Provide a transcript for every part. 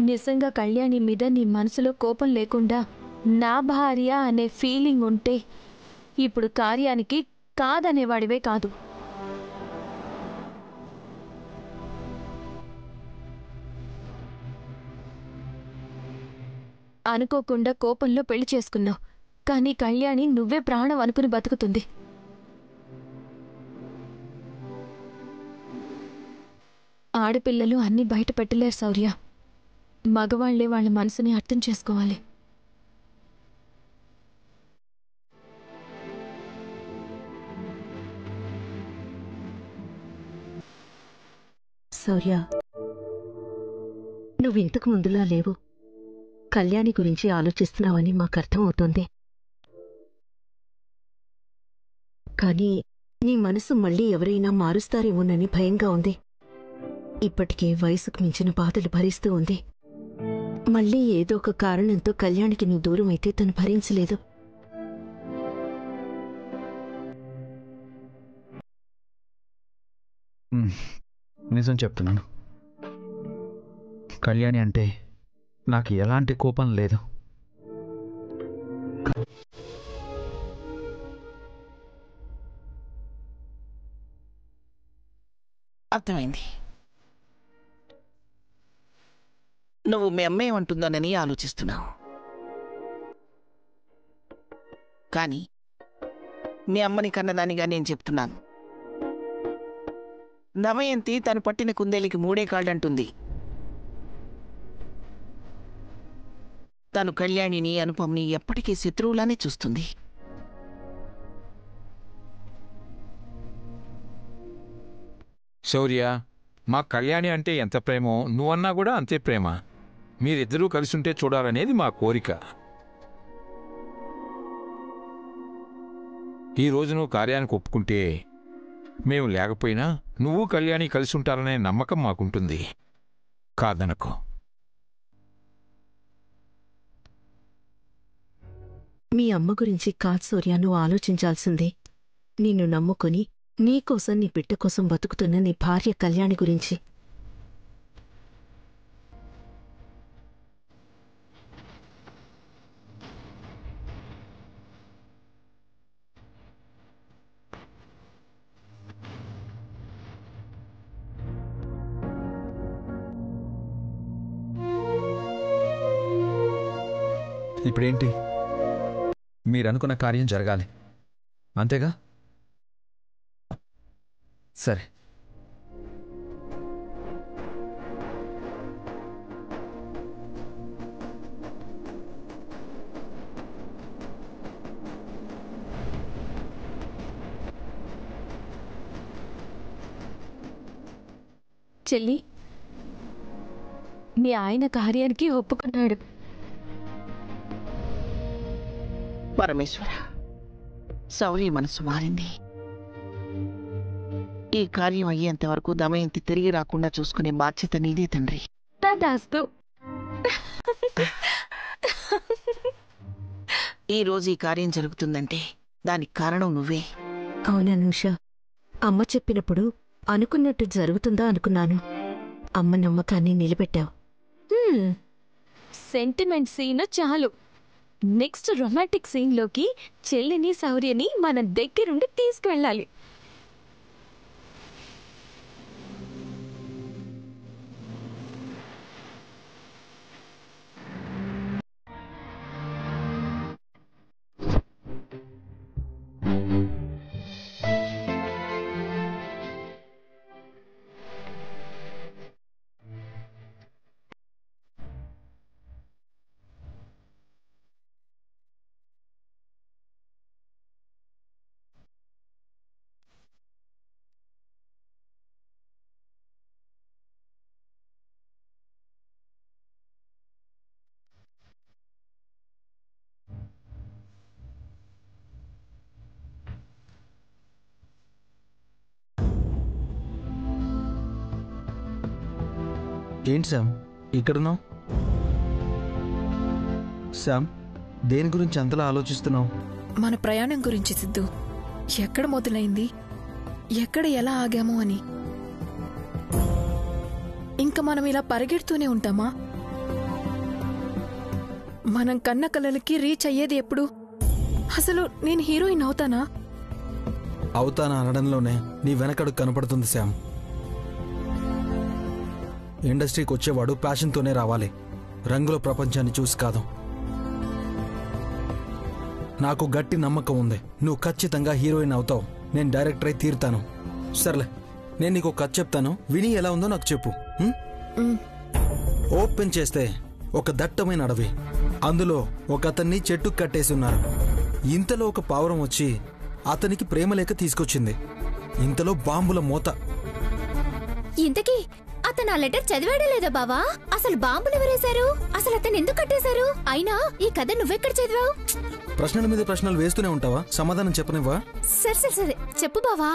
నిజంగా కళ్యాణి మీద నీ మనసులో కోపం లేకుండా నా భార్య అనే ఫీలింగ్ ఉంటే ఇప్పుడు కార్యానికి కాదనేవాడివే కాదు. అనుకోకుండా కోపంలో పెళ్లి చేసుకున్నావు, కానీ కళ్యాణి నువ్వే ప్రాణం అనుకుని బతుకుతుంది. ఆడపిల్లలు అన్నీ బయట పెట్టలేరు శౌర్య. మగవాళ్లే వాళ్ళ మనసుని అర్థం చేసుకోవాలి. శౌర్య, నువ్వు ఇంతకు ముందులా లేవు. కళ్యాణి గురించి ఆలోచిస్తున్నావని మాకు అర్థమవుతోంది. కానీ నీ మనసు మళ్ళీ ఎవరైనా మారుస్తారేమోనని భయంగా ఉంది. ఇప్పటికే వయసుకు మించిన బాధలు భరిస్తూ ఉంది. మళ్ళీ ఏదో ఒక కారణంతో కళ్యాణికి నువ్వు దూరం అయితే తను భరించలేదు. నిజం చెప్తున్నాను, కళ్యాణి అంటే నాకు ఎలాంటి కోపం లేదు. అర్థమైంది. నువ్వు మీ అమ్మ ఏమంటుందోనని ఆలోచిస్తున్నావు. కానీ మీ అమ్మని కన్నదానిగా నేను చెప్తున్నాను, దమయంతి తను పట్టిన కుందేలికి 3 కాళ్ళంటుంది. తను కళ్యాణిని, అనుపమ్ని ఎప్పటికీ శత్రువులానే చూస్తుంది. శౌర్య, మా కళ్యాణి అంటే ఎంత ప్రేమో నువ్వన్నా కూడా అంతే ప్రేమ. మీరిద్దరూ కలిసుంటే చూడాలనేది మా కోరిక. ఈరోజు నువ్వు కార్యానికి ఒప్పుకుంటే మేము లేకపోయినా నువ్వు కళ్యాణి కలిసి ఉంటారనే నమ్మకం మాకుంటుంది. కాదనకో. మీ అమ్మ గురించి కాదు శౌర్య నువ్వు ఆలోచించాల్సిందే. నిన్ను నమ్ముకొని నీకోసం, నీ బిడ్డ కోసం బతుకుతున్న నీ భార్య కళ్యాణి గురించి. ఇప్పుడేంటి? మీరనుకున్న కార్యం జరగాలి, అంతేగా? సరే. చెల్లి, మీ ఆయన కార్యానికి ఒప్పుకున్నాడు. పరమేశ్వర, శౌర్య మనసు మారింది. ఈ కార్యం అయ్యేంత వరకు దమయంతి తిరిగి రాకుండా చూసుకునే బాధ్యత నీదే తండ్రి. తదాస్తు. ఈ రోజు ఈ కార్యం జరుగుతుందంటే దానికి కారణం నువ్వే. అవుననుష, అమ్మ చెప్పినప్పుడు అనుకున్నట్టు జరుగుతుందా అనుకున్నాను. అమ్మ నమ్మకాన్ని నిలబెట్టావు. సెంటిమెంట్ సీన్ చాలు. నెక్స్ట్ రొమాంటిక్ సీన్లోకి చెల్లిని, శౌర్యని మన దగ్గరుండి తీసుకువెళ్ళాలి. ఏంటి శామ్ ఇక్కడున్నావు? శామ్, దేని గురించి అంతలా ఆలోచిస్తున్నావు? మన ప్రయాణం గురించి సిద్ధు. ఎక్కడ మొదలైంది, ఎక్కడ ఎలా ఆగాము అని. ఇంకా మనం ఇలా పరిగెడుతూనే ఉంటామా? మనం కన్న కలలకి రీచ్ అయ్యేది ఎప్పుడు? అసలు నేను హీరోయిన్ అవుతానా? అవుతానా అనడంలోనే నీ వెనకడు కనపడుతుంది శ్యామ్. ఇండస్ట్రీకి వచ్చేవాడు ప్యాషన్తోనే రావాలి, రంగుల ప్రపంచాన్ని చూసి కాదు. నాకు గట్టి నమ్మకం ఉంది, నువ్వు ఖచ్చితంగా హీరోయిన్ అవుతావు. నేను డైరెక్టర్ అయి తీరుతాను. సర్లే, నేను నీకు కథ చెప్తాను, విని ఎలా ఉందో నాకు చెప్పు. ఓపెన్ చేస్తే ఒక దట్టమైన అడవి, అందులో ఒక అతన్ని చెట్టుకు కట్టేసి ఉన్నారు. ఇంతలో ఒక పావురం వచ్చి అతనికి ప్రేమలేఖ తీసుకొచ్చింది. ఇంతలో బాంబుల మోత. ఇంతకీ అతను ఆ లెటర్ చదివాడా లేదా బావా? అసలు బాంబులు ఎవరేశారు? అసలు అతను ఎందుకు కట్టేశారు? అయినా ఈ కథ నువ్వెక్కడ చదివావు? ప్రశ్నల మీద ప్రశ్నలు వేస్తూనే ఉంటావా? సమాధానం చెప్పనివ్వా? సరే చెప్పు బావా.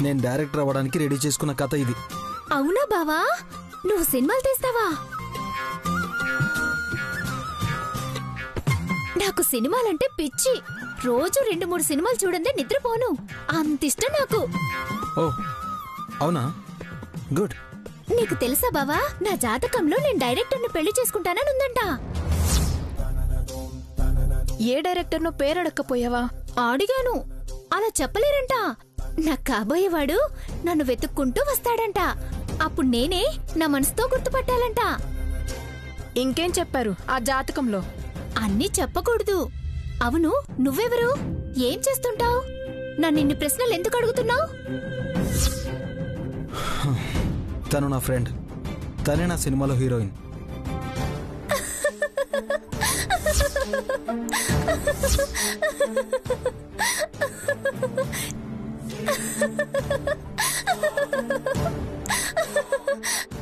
నేను డైరెక్టర్ అవ్వడానికి రెడీ చేసుకున్న కథ ఇది. అవునా బావా? నువ్వు సినిమాలు తీస్తావా? నాకు సినిమాలంటే పిచ్చి. రోజు 2-3 సినిమాలు చూడండి నిద్రపోను. అంత ఇష్టం నాకు. ఓ అవునా, గుడ్. నీకు తెలుసా బావా, నా జాతకంలో నేను డైరెక్టర్ను పెళ్లి చేసుకుంటాననుందంట. ఏ డైరెక్టర్నో పేరడక్కపోయావా? అడిగాను, అలా చెప్పలేరంట. నా కాబోయేవాడు నన్ను వెతుక్కుంటూ వస్తాడంట. అప్పుడు నేనే నా మనసుతో గుర్తుపట్టాలంట. ఇంకేం చెప్పారు ఆ జాతకంలో? అన్నీ చెప్పకూడదు. అవును, నువ్వెవరు? ఏం చేస్తుంటావు? నన్ను ఇన్ని ప్రశ్నలు ఎందుకు అడుగుతున్నావు? తను నా ఫ్రెండ్, తనే నా సినిమాలో హీరోయిన్.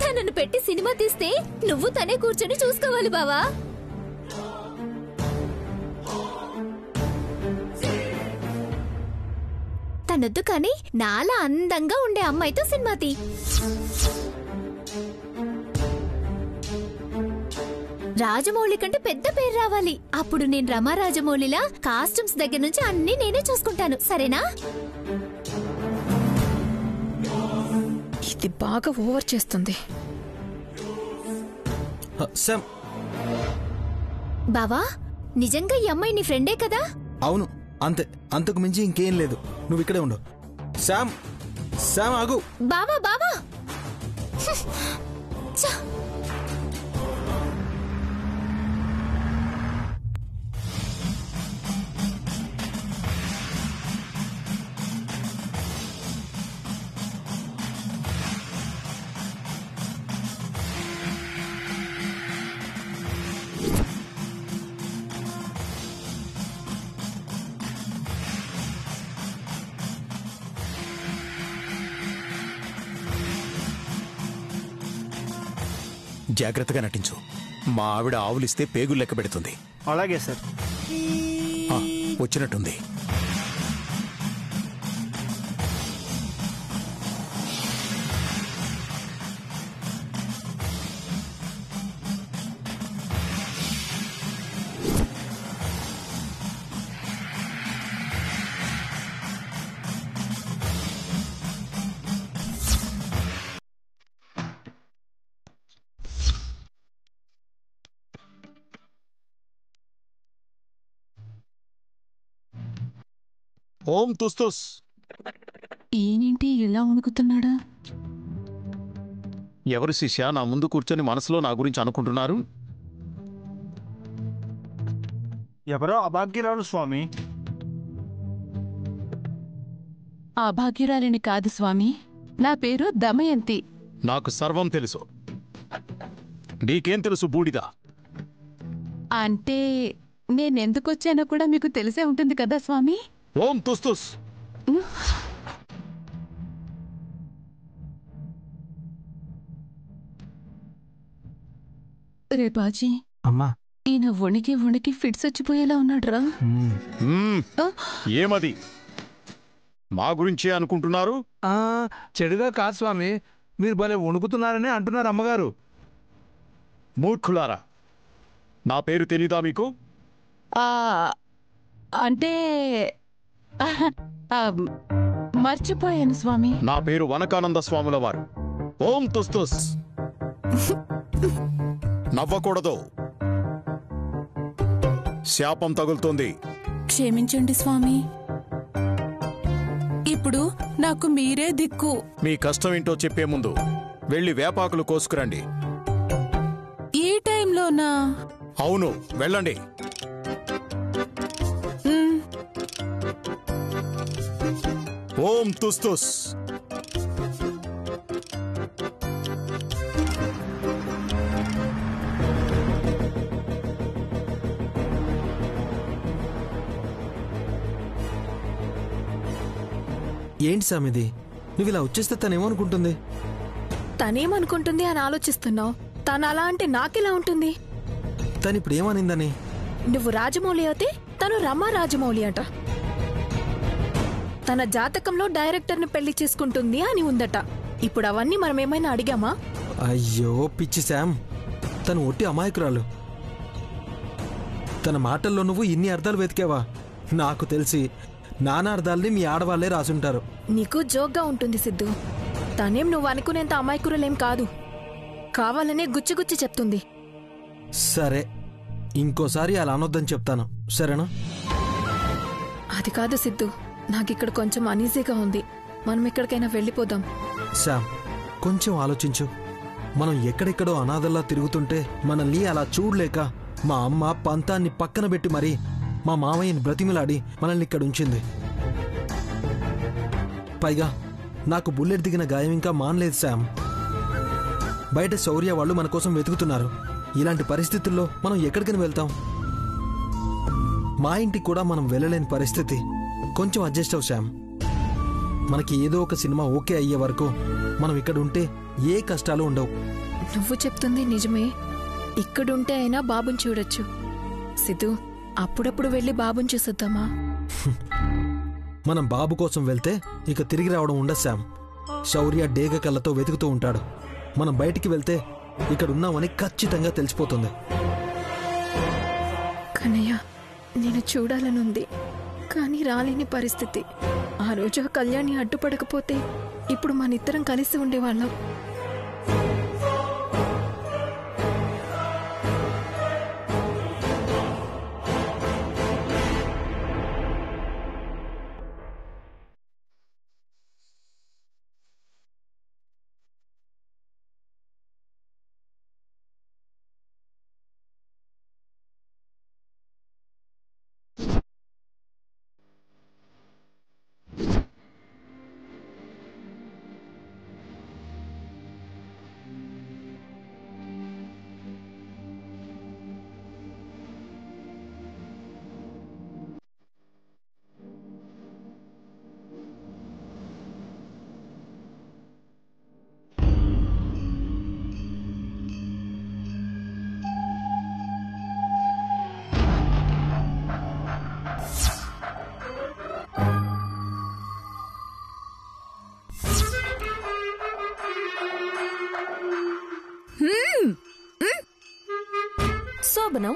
తనను పెట్టి సినిమా తీస్తే నువ్వు తనే కూర్చొని చూసుకోవాలి బావా. తనొద్దు కానీ నాలా అందంగా ఉండే అమ్మాయితో సినిమా తీ. రాజమౌళి కంటే పెద్ద పేరు రావాలి. అప్పుడు నేను రమా రాజమౌళిలా కాస్ట్యూమ్స్ దగ్గర నుంచి అన్ని నేనే చూసుకుంటాను, సరేనా? ఇది బాగా ఓవర్ చేస్తుంది. బావా, నిజంగా ఈ అమ్మాయి నీ ఫ్రెండే కదా? అవును, అంతే, అంతకు మించి ఇంకేం లేదు. నువ్వు ఇక్కడే ఉండు. శామ్, శామ్ ఆగు. బావా బావా. జాగ్రత్తగా నటించు. మా ఆవిడ ఆవులిస్తే పేగులు లెక్క పెడుతుంది. అలాగే సార్. వచ్చినట్టుంది. ఓం తుస్తుస్. ఏంటి ఇలా వణుకుతున్నాడా? ఎవరు శిష్య నా ముందు కూర్చొని మనసులో నా గురించి అనుకుంటున్నారు? ఎవరో అభాగ్యురాలు స్వామి. అభాగ్యురాలిని కాదు స్వామి, నా పేరు దమయంతి. నాకు సర్వం తెలుసు. నీకేం తెలుసు బూడిద? అంటే నేనెందుకొచ్చానో కూడా మీకు తెలిసే ఉంటుంది కదా స్వామి. ఓం తుస్తుస్. రే బాజీ, అమ్మా, ఈయన వణికి ఫిట్స్ వచ్చిపోయేలా ఉన్నాడ్రా. ఏమది? మా గురించే అనుకుంటున్నారు? చెడుగా కాదు స్వామి, మీరు భలే వణుకుతున్నారని అంటున్నారు అమ్మగారు. మూర్ఖులారా, నా పేరు తెలీదా మీకు? అంటే మర్చిపోయాను స్వామి. నా పేరు వనకానంద స్వాముల వారు. ఓం తుస్తుస్. నవ్వకూడదు. శాపం తగులుతుంది. క్షమించండి స్వామి. ఇప్పుడు నాకు మీరే దిక్కు. మీ కష్టం ఏంటో చెప్పే ముందు వెళ్ళి వేపాకులు కోసుకురండి. ఈ టైంలోనా? అవును, వెళ్ళండి. ఓం తుస్తుస్. ఏంటి సామిది, నువ్వు ఇలా వచ్చేస్తే తనేమనుకుంటుంది? తనేమనుకుంటుంది అని ఆలోచిస్తున్నావు. తను అలా అంటే నాకెలా ఉంటుంది? తను ఇప్పుడు ఏమనిందని? నువ్వు రాజమౌళి అయితే తను రమా రాజమౌళి అంట. తన జాతకంలో డైరెక్టర్ని పెళ్లి చేసుకుంటుంది అని ఉందట. ఇప్పుడు అవన్నీ మనం ఏమైనా అడిగామా? అయ్యో పిచ్చి శామ్, తను ఒట్టి అమాయకురాలు. తన మాటల్లో నువ్వు ఇన్ని అర్థాలు వెతికావా? నాకు తెలిసి నానా అర్థాలని మీ ఆడవాళ్లే రాసుంటారు. నీకు జోక్గా ఉంటుంది సిద్ధు. తనేం నువ్వు అనుకునేంత అమాయకురాలేం కాదు. కావాలనే గుచ్చిగుచ్చి చెప్తుంది. సరే, ఇంకోసారి అలా అనొద్దని చెప్తాను, సరేనా? అది కాదు సిద్ధు, నాకిక్కడ కొంచెం అనీజీగా ఉంది. మనం ఎక్కడికైనా వెళ్ళిపోదాం. శామ్, కొంచెం ఆలోచించు. మనం ఎక్కడెక్కడో అనాథల్లా తిరుగుతుంటే మనల్ని అలా చూడలేక మా అమ్మ పంతాన్ని పక్కన పెట్టి మరీ మా మామయ్యని బ్రతిమిలాడి మనల్ని ఇక్కడ ఉంచింది. పైగా నాకు బుల్లెట్ దిగిన గాయం ఇంకా మానలేదు శామ్. బయట శౌర్య వాళ్ళు మన కోసం వెతుకుతున్నారు. ఇలాంటి పరిస్థితుల్లో మనం ఎక్కడికైనా వెళ్తాం? మా ఇంటికి కూడా మనం వెళ్ళలేని పరిస్థితి. కొంచెం అడ్జస్ట్ అవు శామ్. మనకి ఏదో ఒక సినిమా ఓకే అయ్యే వరకు మనం ఇక్కడ ఉంటే ఏ కష్టాలు ఉండవు. నువ్వు చెప్తుంది నిజమే. ఇక్కడుంటే అయినా బాబుని చూడొచ్చు. సిద్ధు, అప్పుడప్పుడు వెళ్ళి బాబుని చూసొద్దామా? మనం బాబు కోసం వెళ్తే ఇక తిరిగి రావడం ఉండదు శామ్. శౌర్య డేగ కళ్ళతో వెతుకుతూ ఉంటాడు. మనం బయటికి వెళ్తే ఇక్కడున్నామని ఖచ్చితంగా తెలిసిపోతుంది. కన్నయ్య, నేను చూడాలనుంది, కానీ రాలేని పరిస్థితి. ఆ రోజు ఆ కళ్యాణి అడ్డుపడకపోతే ఇప్పుడు మనిద్దరం కలిసి ఉండేవాళ్ళం. శోభనం,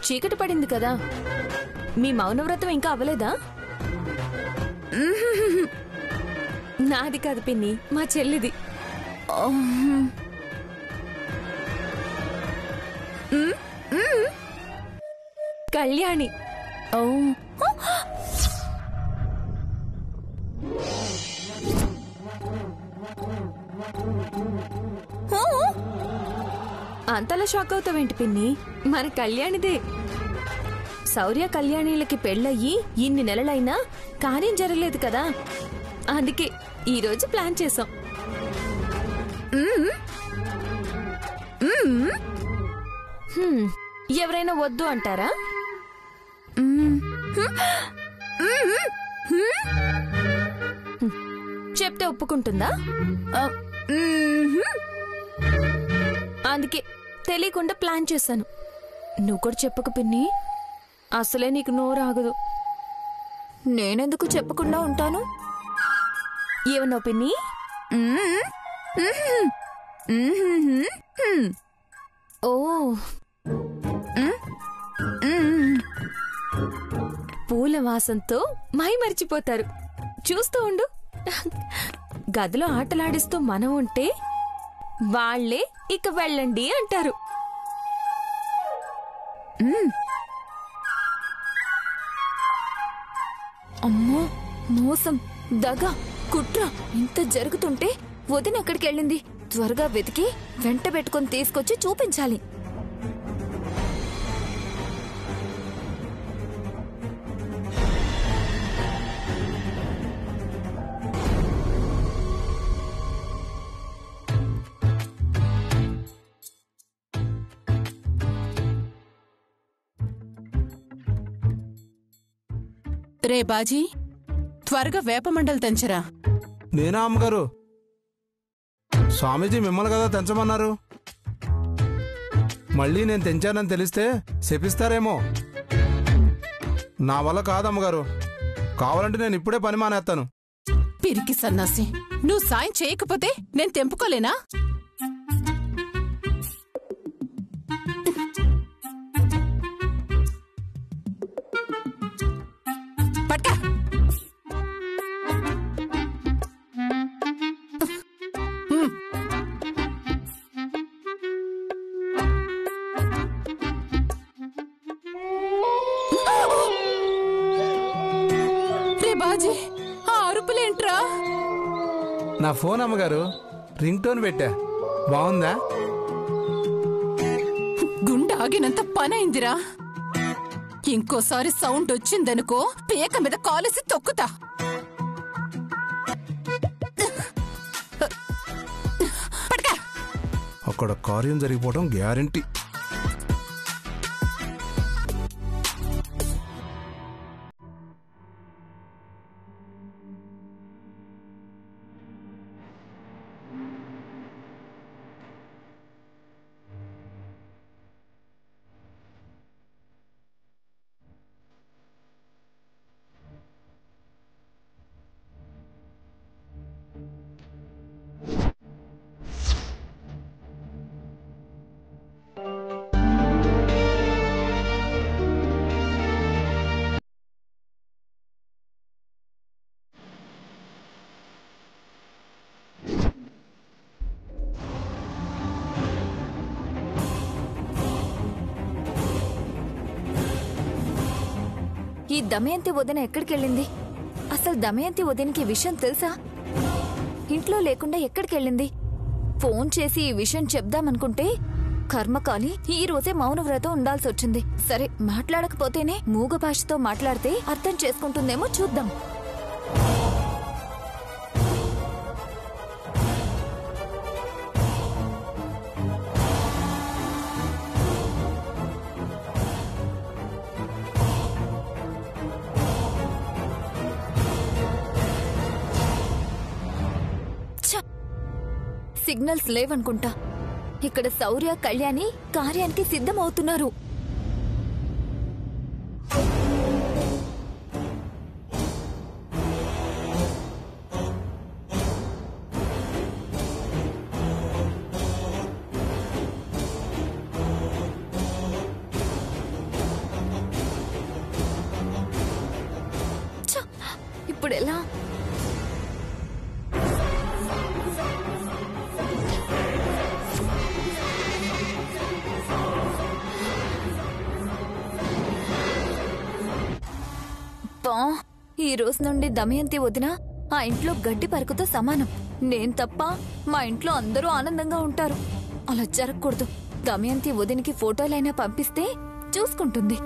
చీకటి పడింది కదా, మీ మౌనవ్రతం ఇంకా అవ్వలేదా? నాది కాదు పిన్ని, మా చెల్లిది. కళ్యాణి. అంతలా షాక్ అవుతావేంటి పిన్ని? మన కళ్యాణిదే. శౌర్య కళ్యాణిలకి పెళ్ళయ్యి ఇన్ని నెలలైనా కార్యం జరగలేదు కదా, అందుకే ఈరోజు ప్లాన్ చేసాం. ఎవరైనా వద్దు అంటారా? చెప్తే ఒప్పుకుంటుందా? అందుకే తెలియకుండా ప్లాన్ చేశాను. నువ్వు కూడా చెప్పకు పిన్ని, అసలే నీకు నోరాగదు. నేనెందుకు చెప్పకుండా ఉంటాను? ఏమన్నావు పిన్ని? ఓ పూల వాసంతో మై మరిచిపోతారు. చూస్తూ ఉండు. గదిలో ఆటలాడిస్తూ మనం ఉంటే వాళ్లే ఇక వెళ్ళండి అంటారు. అమ్మో, మోసం, దగ, కుట్ర ఇంత జరుగుతుంటే వదిన ఎక్కడికి వెళ్ళింది? త్వరగా వెతికి వెంట పెట్టుకుని తీసుకొచ్చి చూపించాలి. రే బాజీ, త్వరగా వేపమండలు తెంచరా. నేనా అమ్మగారు? స్వామీజీ మిమ్మల్ని కదా తెంచమన్నారు. మళ్ళీ నేను తెంచానని తెలిస్తే శపిస్తారేమో. నా వల్ల కాదమ్మగారు. కావాలంటే నేను ఇప్పుడే పని మానేస్తాను. పిరికి సన్నాసి, నువ్వు సాయం చేయకపోతే నేను తెంపుకోలేనా? పట్కా. రే బాజీ, ఆ అరుపులేంట్రా? నా ఫోన్ అమ్మగారు, రింగ్ టోన్ పెట్టా. బాగుందా? గుండె ఆగినంత పనైందిరా. ఇంకోసారి సౌండ్ వచ్చిందనుకో పేక మీద కాలేసి తొక్కుతా. అక్కడ కార్యం జరిగిపోవడం గ్యారంటీ. ఈ దమయంతి వదిన ఎక్కడికెళ్ళింది? అసలు దమయంతి వదినకి విషయం తెలుసా? ఇంట్లో లేకుండా ఎక్కడికెళ్ళింది? ఫోన్ చేసి ఈ విషయం చెప్దామనుకుంటే కర్మకాలి ఈ రోజే మౌనవ్రతం ఉండాల్సి వచ్చింది. సరే, మాట్లాడకపోతేనే మూగ భాషతో మాట్లాడితే అర్థం చేసుకుంటుందేమో చూద్దాం. సిగ్నల్స్ లేవనుకుంటా. ఇక్కడ శౌర్య, కళ్యాణి కార్యానికి సిద్ధమవుతున్నారు. ఇప్పుడెలా? ఈ రోజు నుండి దమయంతి వదిన ఆ ఇంట్లో గడ్డి పరుకుతో సమానం. నేను తప్ప మా ఇంట్లో అందరూ ఆనందంగా ఉంటారు. అలా జరగకూడదు. దమయంతి వదినికి ఫోటోలైనా పంపిస్తే చూసుకుంటుంది.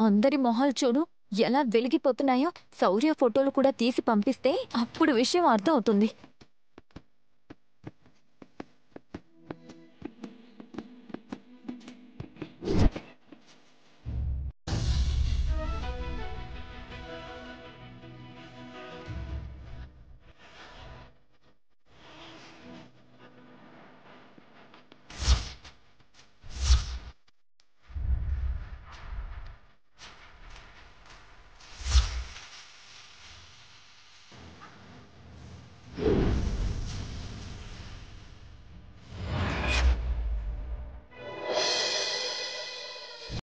అందరి మొహాలు చూడు ఎలా వెలిగిపోతున్నాయో. శౌర్య ఫోటోలు కూడా తీసి పంపిస్తే అప్పుడు విషయం అర్థం అవుతుంది.